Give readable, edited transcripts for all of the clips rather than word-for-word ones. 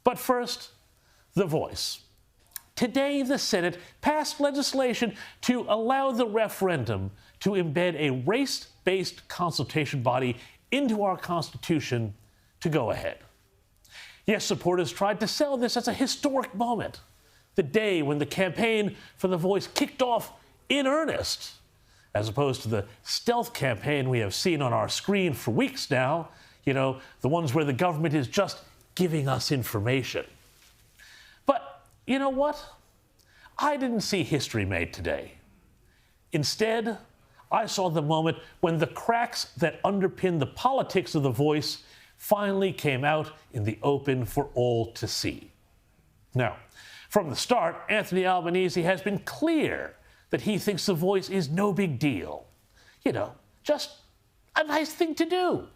But first, the voice. Today, the Senate passed legislation to allow the referendum to embed a race-based consultation body into our Constitution to go ahead. Yes, supporters tried to sell this as a historic moment, the day when the campaign for the voice kicked off in earnest, as opposed to the stealth campaign we have seen on our screen for weeks now, the ones where the government is just giving us information. But you know what? I didn't see history made today. Instead, I saw the moment when the cracks that underpin the politics of the voice finally came out in the open for all to see. Now, from the start, Anthony Albanese has been clear that he thinks the voice is no big deal. Just a nice thing to do.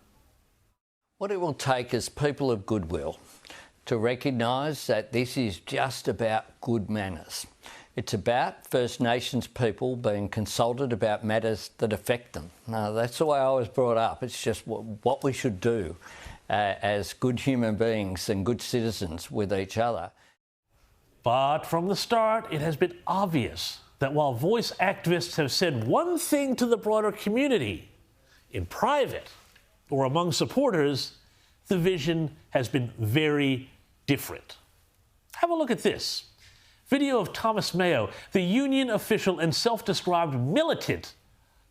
What it will take is people of goodwill to recognise that this is just about good manners. It's about First Nations people being consulted about matters that affect them. Now, that's the way I was brought up. It's just what we should do as good human beings and good citizens with each other. But from the start, it has been obvious that while voice activists have said one thing to the broader community, in private or among supporters, the vision has been very different. Have a look at this. Video of Thomas Mayo, the union official and self-described militant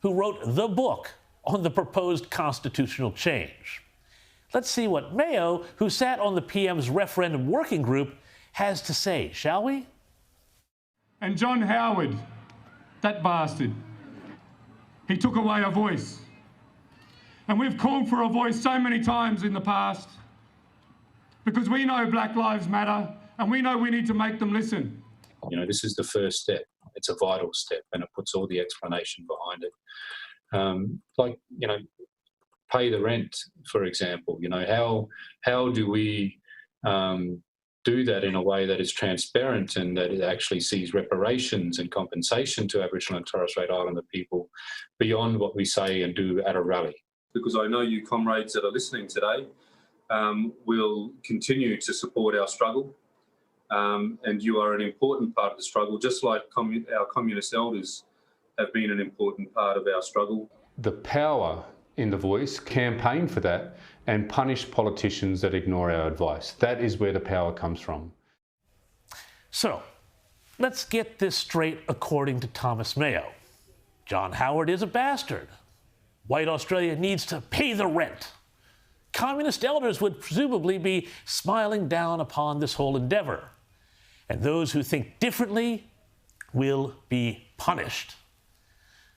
who wrote the book on the proposed constitutional change. Let's see what Mayo, who sat on the PM's referendum working group, has to say, shall we? And John Howard, that bastard, he took away a voice. And we've called for a voice so many times in the past because we know Black Lives Matter and we know we need to make them listen. This is the first step. It's a vital step and it puts all the explanation behind it. Pay the rent, for example. How do we do that in a way that is transparent and that it actually sees reparations and compensation to Aboriginal and Torres Strait Islander people beyond what we say and do at a rally? Because I know you comrades that are listening today will continue to support our struggle, and you are an important part of the struggle, just like our communist elders have been an important part of our struggle. The power in the voice, campaign for that, and punish politicians that ignore our advice. That is where the power comes from. So, let's get this straight according to Thomas Mayo. John Howard is a bastard. White Australia needs to pay the rent. Communist elders would presumably be smiling down upon this whole endeavor. And those who think differently will be punished.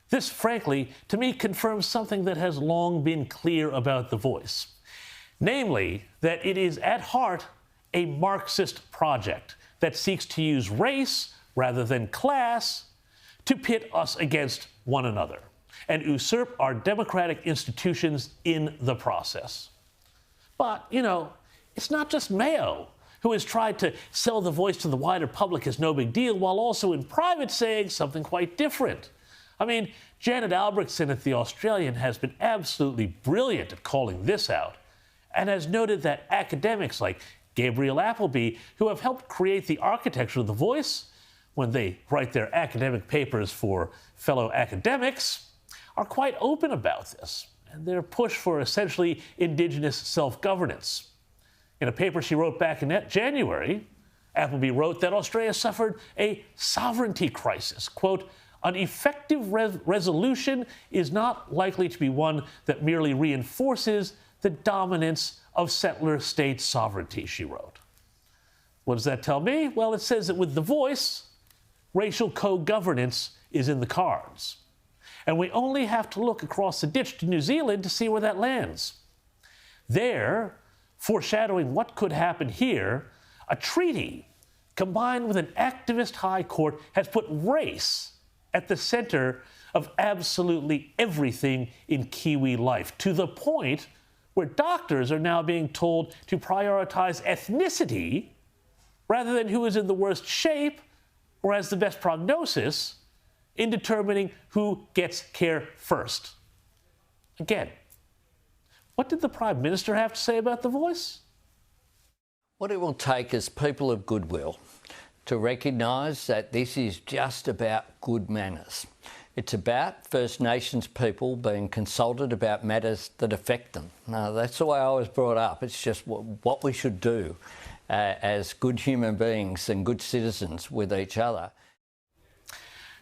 This, frankly, to me confirms something that has long been clear about the voice. Namely, that it is at heart a Marxist project that seeks to use race rather than class to pit us against one another and usurp our democratic institutions in the process. But, it's not just Mayo who has tried to sell the voice to the wider public as no big deal, while also in private saying something quite different. Janet Albrechtsen at The Australian has been absolutely brilliant at calling this out, and has noted that academics like Gabriel Appleby, who have helped create the architecture of the voice when they write their academic papers for fellow academics, are quite open about this and their push for essentially Indigenous self-governance. In a paper she wrote back in January, Appleby wrote that Australia suffered a sovereignty crisis. Quote, "An effective resolution is not likely to be one that merely reinforces the dominance of settler state sovereignty," she wrote. What does that tell me? Well, it says that with the voice, racial co-governance is in the cards. And we only have to look across the ditch to New Zealand to see where that lands. There, foreshadowing what could happen here, a treaty combined with an activist high court has put race at the center of absolutely everything in Kiwi life, to the point where doctors are now being told to prioritize ethnicity rather than who is in the worst shape or has the best prognosis in determining who gets care first. Again, what did the Prime Minister have to say about the voice? What it will take is people of goodwill to recognise that this is just about good manners. It's about First Nations people being consulted about matters that affect them. Now, that's the way I was brought up. It's just what we should do as good human beings and good citizens with each other.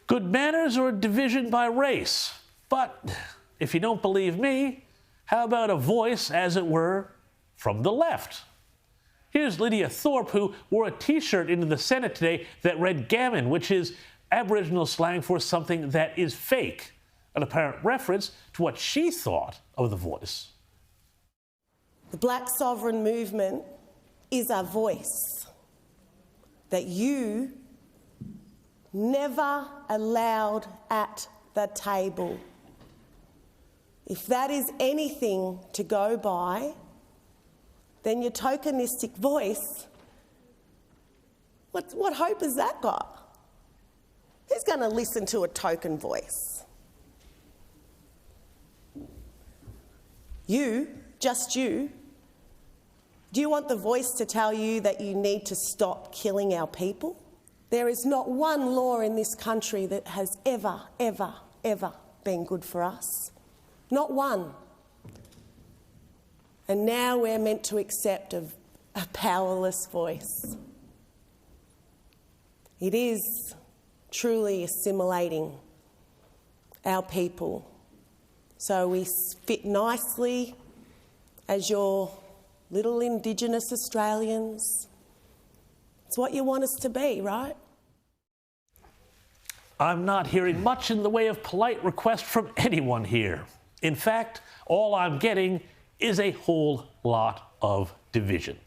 Good manners or a division by race? But if you don't believe me, how about a voice, as it were, from the left? Here's Lydia Thorpe, who wore a T-shirt into the Senate today that read gammon, which is Aboriginal slang for something that is fake, an apparent reference to what she thought of the voice. The Black Sovereign Movement is a voice that you never allowed at the table. If that is anything to go by, then your tokenistic voice, what hope has that got? Who's going to listen to a token voice? You, just you. Do you want the voice to tell you that you need to stop killing our people? There is not one law in this country that has ever, ever, ever been good for us. Not one. And now we're meant to accept a powerless voice. It is truly assimilating our people so we fit nicely as your little Indigenous Australians. It's what you want us to be, right? I'm not hearing much in the way of polite request from anyone here. In fact, all I'm getting is a whole lot of division.